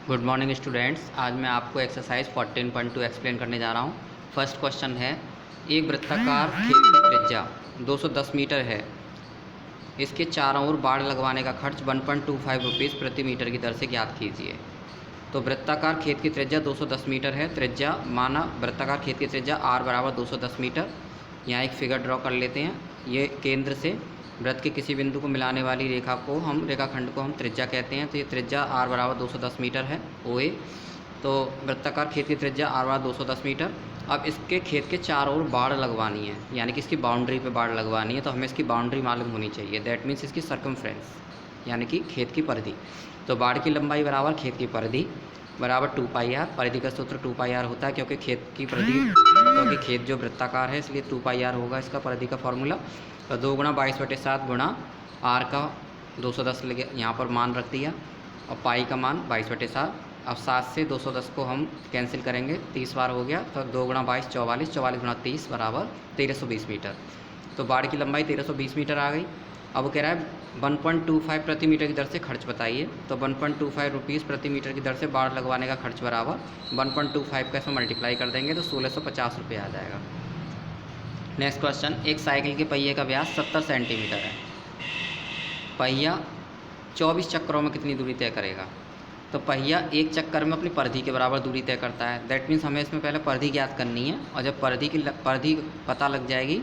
Good morning students. आज मैं आपको एक्सरसाइज 14.2 एक्सप्लेन करने जा रहा हूँ। फर्स्ट क्वेश्चन है, एक वृत्ताकार खेल की त्रिज्या 210 मीटर है। इसके चारों ओर बाड़ लगवाने का खर्च 1.25 रुपीज़ प्रति मीटर की दर से ज्ञात कीजिए। तो वृत्ताकार खेत की त्रिज्या 210 मीटर है। त्रिज्या माना वृत्ताकार खेत की त्रिज्या r बराबर 210 मीटर। यहाँ एक फिगर ड्रॉ कर लेते हैं। ये केंद्र से वृत्त के किसी बिंदु को मिलाने वाली रेखाखंड को हम त्रिज्या कहते हैं। तो ये त्रिज्या r बराबर 210 मीटर है, OA। तो वृत्ताकार खेत की त्रिज्या r बराबर 210 मीटर। अब इसके खेत के चारों ओर बाड़ लगवानी है, यानी कि इसकी बाउंड्री पे बाड़ लगवानी है। तो हमें इसकी बाउंड्री मालूम होनी चाहिए, दैट मीन्स इसकी सर्कमफ्रेंस, यानी कि खेत की परिधि। तो बाड़ की लंबाई बराबर खेत की परिधि बराबर 2πr। परिधि का सूत्र 2πr होता है, क्योंकि खेत जो वृत्ताकार है इसलिए 2πr होगा इसका परिधि का फॉर्मूला। तो 2 गुणा 22/7 गुणा r का 210 लगे, यहाँ पर मान रख दिया, और पाई का मान 22/7। अब 7 से 210 को हम कैंसिल करेंगे, 30 बार हो गया। तो 2 गुणा 22 44, 44 गुणा 30 बराबर 1320 मीटर। तो बाड़ की लंबाई 1320 मीटर आ गई। अब वो कह रहा है 1.25 प्रति मीटर की दर से खर्च बताइए। तो 1.25 रुपीज़ प्रति मीटर की दर से बाड़ लगवाने का खर्च बराबर 1.25 का इसमें मल्टीप्लाई कर देंगे तो 1650 रुपये आ जाएगा। नेक्स्ट क्वेश्चन, एक साइकिल के पहिए का व्यास 70 सेंटीमीटर है। पहिया 24 चक्करों में कितनी दूरी तय करेगा? तो पहिया एक चक्कर में अपनी परिधि के बराबर दूरी तय करता है। दैट मीन्स हमें इसमें पहले परिधि ज्ञात करनी है, और जब परिधि पता लग जाएगी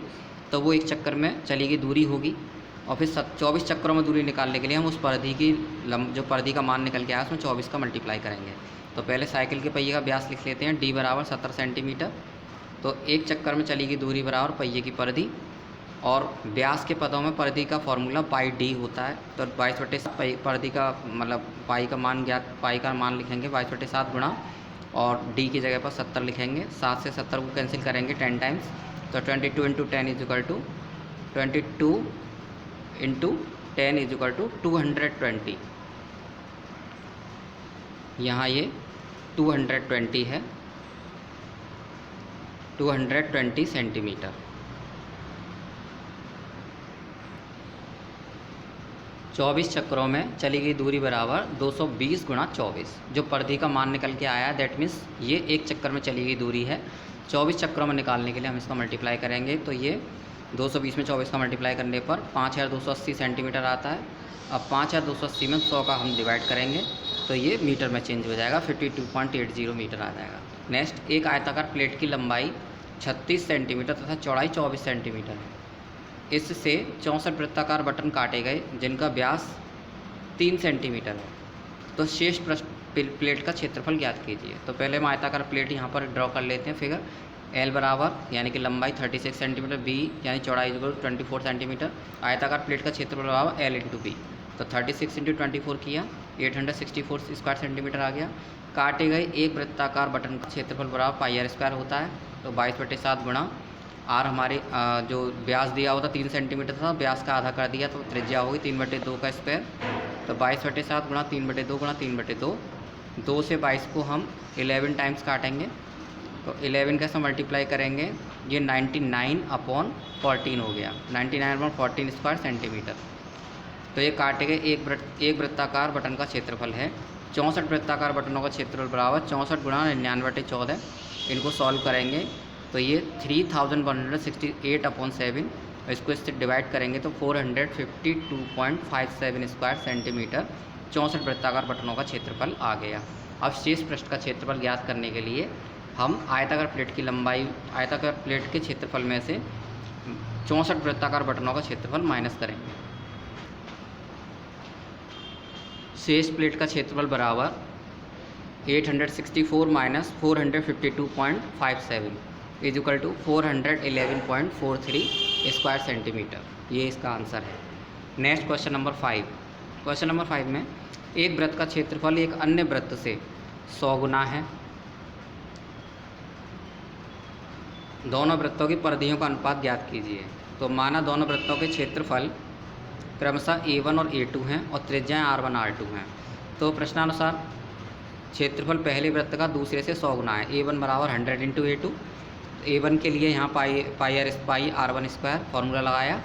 तो वो एक चक्कर में चलेगी दूरी होगी, और फिर 24 चक्करों में दूरी निकालने के लिए हम उस परिधि की जो परिधि का मान निकल के आया उसमें 24 का मल्टीप्लाई करेंगे। तो पहले साइकिल के पहिए का व्यास लिख लेते हैं, d बराबर 70 सेंटीमीटर। तो एक चक्कर में चलेगी दूरी बराबर पहिए की परिधि, और व्यास के पदों में परिधि का फॉर्मूला पाई d होता है। तो 22/7 परिधि का मतलब पाई का मान लिखेंगे 22/7 गुणा, और d की जगह पर 70 लिखेंगे। 7 से 70 को कैंसिल करेंगे 10 टाइम्स। तो 22 × 10 is equal to 22 × 10 is equal to 220। यहाँ ये 220 है, 220 सेंटीमीटर। चौबीस चक्करों में चली गई दूरी बराबर 220 गुणा 24। जो परिधि का मान निकल के आया दैट मीन्स ये एक चक्कर में चली गई दूरी है। 24 चक्करों में निकालने के लिए हम इसका मल्टीप्लाई करेंगे। तो ये 220 में 24 का मल्टीप्लाई करने पर 5280 सेंटीमीटर आता है। अब 5280 में 100 का हम डिवाइड करेंगे तो ये मीटर में चेंज हो जाएगा, 52.80 मीटर आ जाएगा। नेक्स्ट, एक आयताकार प्लेट की लंबाई 36 सेंटीमीटर तथा चौड़ाई 24 सेंटीमीटर है। इससे 64 वृत्ताकार बटन काटे गए जिनका व्यास 3 सेंटीमीटर है। तो शेष प्लेट का क्षेत्रफल ज्ञात कीजिए। तो पहले हम आयताकार प्लेट यहाँ पर ड्रॉ कर लेते हैं फिगर। L बराबर यानी कि लंबाई 36 सेंटीमीटर, B यानी चौड़ाई 24 सेंटीमीटर। आयताकार प्लेट का क्षेत्रफल बराबर L × B। तो 36 × 24 किया, 864 स्क्वायर सेंटीमीटर आ गया। काटे गए एक वृत्ताकार बटन का क्षेत्रफल बराबर πr² होता है। तो 22/7 गुणा r, हमारे जो व्यास दिया होता 3 सेंटीमीटर था, व्यास का आधा कर दिया तो त्रिज्या होगी 3/2 का स्क्वायर। तो 22/7 गुणा 3/2 गुणा 3/2। 2 से 22 को हम 11 टाइम्स काटेंगे तो 11 कैसे मल्टीप्लाई करेंगे, ये 99/14 हो गया, 99/14 स्क्वायर सेंटीमीटर। तो ये काटे गए एक वृत्ताकार बटन का क्षेत्रफल है। 64 वृत्ताकार बटनों का क्षेत्रफल बराबर 64 गुणा 99/14। इनको सॉल्व करेंगे तो ये 3168/7। इसको इससे डिवाइड करेंगे तो 452.57 स्क्वायर सेंटीमीटर 64 वृत्ताकार बटनों का क्षेत्रफल आ गया। अब शेष पृष्ठ का क्षेत्रफल ज्ञात करने के लिए हम आयताकार प्लेट के क्षेत्रफल में से 64 वृत्ताकार बटनों का क्षेत्रफल माइनस करेंगे। शेष प्लेट का क्षेत्रफल बराबर 864 minus 452.57 is equal to 411.43 square centimetre. ये इसका आंसर है। Next question number 5। Question number 5 में एक वृत्त का क्षेत्रफल एक अन्य वृत्त से 100 गुना है। दोनों वृत्तों की परिधियों का अनुपात ज्ञात कीजिए। तो माना दोनों वृत्तों के क्षेत्रफल क्रमशः A1 और A2 हैं और त्रिज्याएं R1 R2 हैं। तो प्रश्नानुसार क्षेत्रफल पहले वृत्त का दूसरे से 100 गुना है। A1 बराबर 100 × A2। A1 के लिए यहाँ पाई R1 स्क्वायर फॉर्मूला लगाया,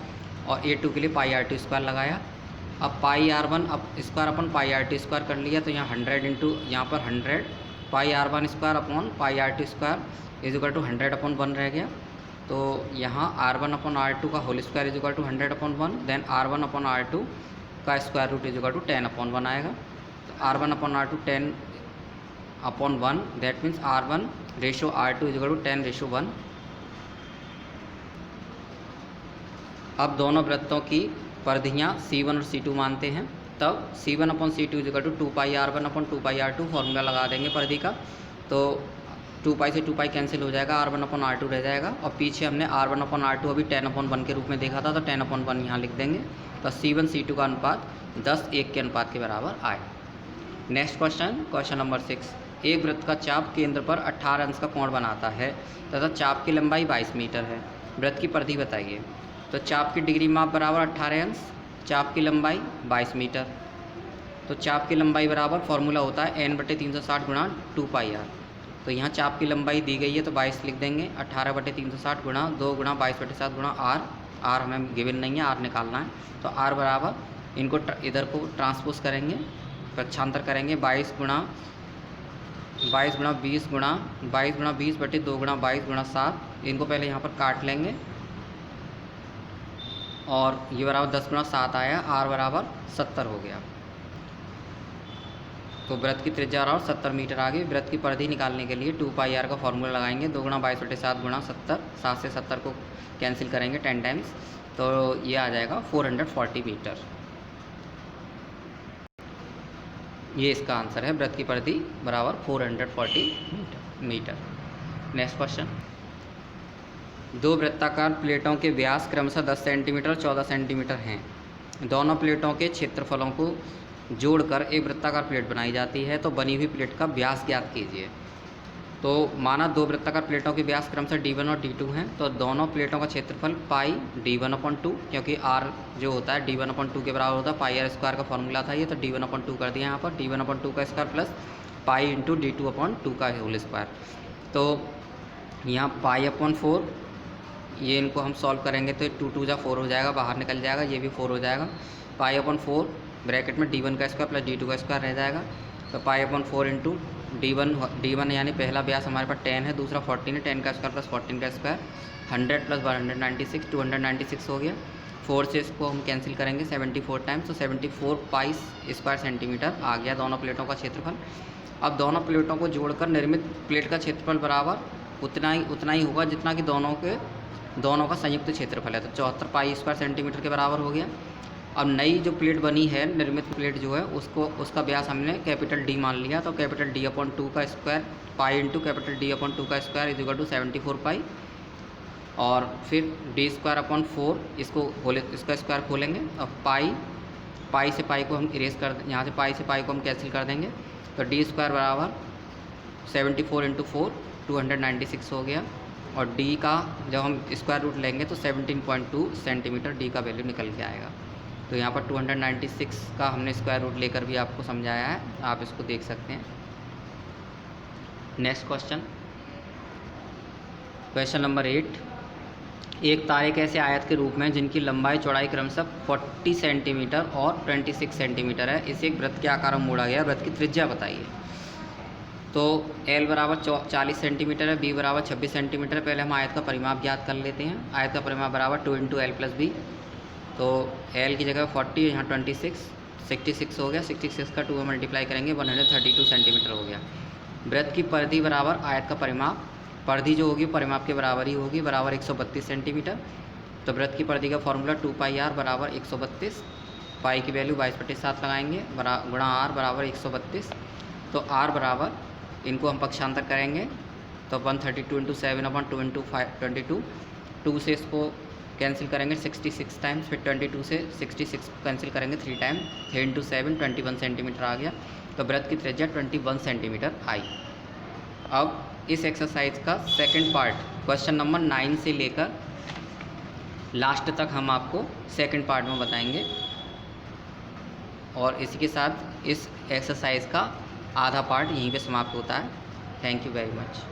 और A2 के लिए πr² लगाया। अब पाई R1 अब स्क्वायर अपन पाई RT स्क्वायर कर लिया, तो यहाँ 100 इंटू यहाँ पर 100 pi R1 square upon pi RT square is equal to 100 upon 1 रह गया। तो यहाँ R1 अपॉन R2 का whole square is equal to 100 upon 1, then R1 upon R2 का square root is equal to 10 upon 1 आएगा। तो R1 upon R2 10 upon 1, that means R1 ratio R2 is equal to 10 ratio 1। अब दोनों वृत्तों की परिधियाँ C1 और C2 मानते हैं, तब C1 upon C2 is equal to 2 pi R1 upon 2 pi R2 formula लगा देंगे परिधि का। तो 2 पाई से 2 पाई कैंसिल हो जाएगा, R1 अपॉन R2 रह जाएगा। और पीछे हमने R1 अपॉन R2 अभी 10 अपॉन 1 के रूप में देखा था, तो 10 अपॉन 1 यहाँ लिख देंगे। तो C1 C2 का अनुपात 10:1 के अनुपात के बराबर आए। Next question, question number 6। एक वृत्त का चाप केंद्र पर 18 अंश का कोण बनाता है तथा चाप की लंबाई 22 मीटर है। वृत्त की परिधि बताइए। तो चाप की डिग्री माप बराबर 18 अंश, चाप की लंबाई 22 मीटर। तो चाप की लंबाई बराबर फॉर्मूला होता है n/360 गुणा 2 पाई r। तो यहाँ चाप की लंबाई दी गई है तो 22 लिख देंगे, 18/360 गुणा 2 गुणा 22/7 गुणा r हमें गिवन नहीं है, r निकालना है। तो r बराबर इनको इधर को ट्रांसपोज करेंगे, प्रक्षांतर करेंगे, 22 गुणा 20 गुणा 20/2 गुणा 22 गुणा 7। इनको पहले यहाँ पर काट लेंगे और ये बराबर 10 गुणा 7 आया, r बराबर 70 हो गया। तो वृत्त की त्रिज्या और 70 मीटर आ गई। वृत्त की परिधि निकालने के लिए 2 पाई r का फॉर्मूला लगाएंगे, 2 गुणा 22/7 गुणा 70, 7 से 70 को कैंसिल करेंगे 10 टाइम्स, तो ये आ जाएगा 440 मीटर। ये इसका आंसर है, वृत्त की परिधि बराबर 440 मीटर। Next question. दो वृत्ताकार प्लेटों के व्यास क्रमशः 10 सेंटीमीटर और 14 सेंटीमीटर हैं। दोनों प्लेटों के क्षेत्रफलों को जोड़कर एक वृत्ताकार प्लेट बनाई जाती है, तो बनी हुई प्लेट का व्यास ज्ञात कीजिए। तो माना दो वृत्ताकार प्लेटों के व्यास क्रमशः D1 और D2 हैं, तो दोनों प्लेटों का क्षेत्रफल पाई D1/2, क्योंकि R जो होता है D1/2 के बराबर होता है, पाई R स्क्वायर का फॉर्मूला था ये, तो D1/2 कर दिया यहाँ पर, D1/2 का square plus pi into D2/2 का होल स्क्वायर। तो यहाँ पाई/4, ये इनको हम सॉल्व करेंगे तो 2 2 जा 4 हो जाएगा, बाहर निकल जाएगा, ये भी 4 हो जाएगा। पाई/4 ब्रैकेट में D1 का स्क्वायर प्लस D2 का स्क्वायर रह जाएगा। तो पाई/4 इंटू D1 यानी पहला व्यास हमारे पास 10 है, दूसरा 14 है, 10 का स्क्वायर प्लस 14 का स्क्वायर, 100 प्लस 196 296 हो गया। 4 से इसको हम कैंसिल करेंगे 74 टाइम्स, तो 74 पाई स्क्वायर सेंटीमीटर आ गया दोनों प्लेटों का क्षेत्रफल। अब दोनों प्लेटों को जोड़कर निर्मित प्लेट का क्षेत्रफल बराबर उतना ही होगा जितना कि दोनों का संयुक्त क्षेत्रफल है, तो 74 पाई स्क्वायर सेंटीमीटर के बराबर हो गया। अब नई जो प्लेट बनी है, निर्मित प्लेट जो है, उसका व्यास हमने कैपिटल D मान लिया, तो कैपिटल D/2 का square pi into capital D/2 का स्क्वायर इज इक्वल टू 74 पाई, और फिर D²/4 इसका स्क्वायर खोलेंगे। अब पाई से पाई को हम इरेज कर, यहाँ से पाई को हम कैंसिल कर देंगे, तो D² बराबर 74 इंटू 4 296 हो गया। और D का जब हम स्क्वायर रूट लेंगे तो 17.2 सेंटीमीटर D का वैल्यू निकल के आएगा। तो यहाँ पर 296 का हमने स्क्वायर रूट लेकर भी आपको समझाया है, आप इसको देख सकते हैं। Next question, question number 8। एक तार एक ऐसे आयत के रूप में जिनकी लंबाई चौड़ाई क्रमशः 40 सेंटीमीटर और 26 सेंटीमीटर है, इसे एक वृत्त के आकार में मोड़ा गया, वृत्त की त्रिज्या बताइए। तो L बराबर 40 सेंटीमीटर है, B बराबर 26 सेंटीमीटर है। पहले हम आयत का परिमाप ज्ञात कर लेते हैं। आयत का परिमाप बराबर 2 इंटू L प्लस B। तो L की जगह 40, यहाँ 66 हो गया, 66 का 2 में मल्टीप्लाई करेंगे 132 सेंटीमीटर हो गया। वृत्त की परिधि बराबर आयत का परिमाप, परिधि जो होगी परिमाप के बराबर ही होगी, बराबर 132 सेंटीमीटर। तो वृत्त की परिधि का फॉर्मूला 2 पाई r बराबर 132, पाई की वैल्यू 22/7 लगाएंगे गुणा r बराबर 132। तो r बराबर, इनको हम पक्षांतर करेंगे तो 132 इंटू 7/2 इंटू 22, 2 से इसको कैंसिल करेंगे 66 टाइम्स, फिर 22 से 66 कैंसिल करेंगे 3 टाइम, 3 इंटू 7 21 सेंटीमीटर आ गया। तो वृत्त की त्रिज्या 21 सेंटीमीटर आई। अब इस एक्सरसाइज का सेकंड पार्ट क्वेश्चन नंबर 9 से लेकर लास्ट तक हम आपको सेकंड पार्ट में बताएंगे, और इसी के साथ इस एक्सरसाइज का आधा पार्ट यहीं पे समाप्त होता है। Thank you very much.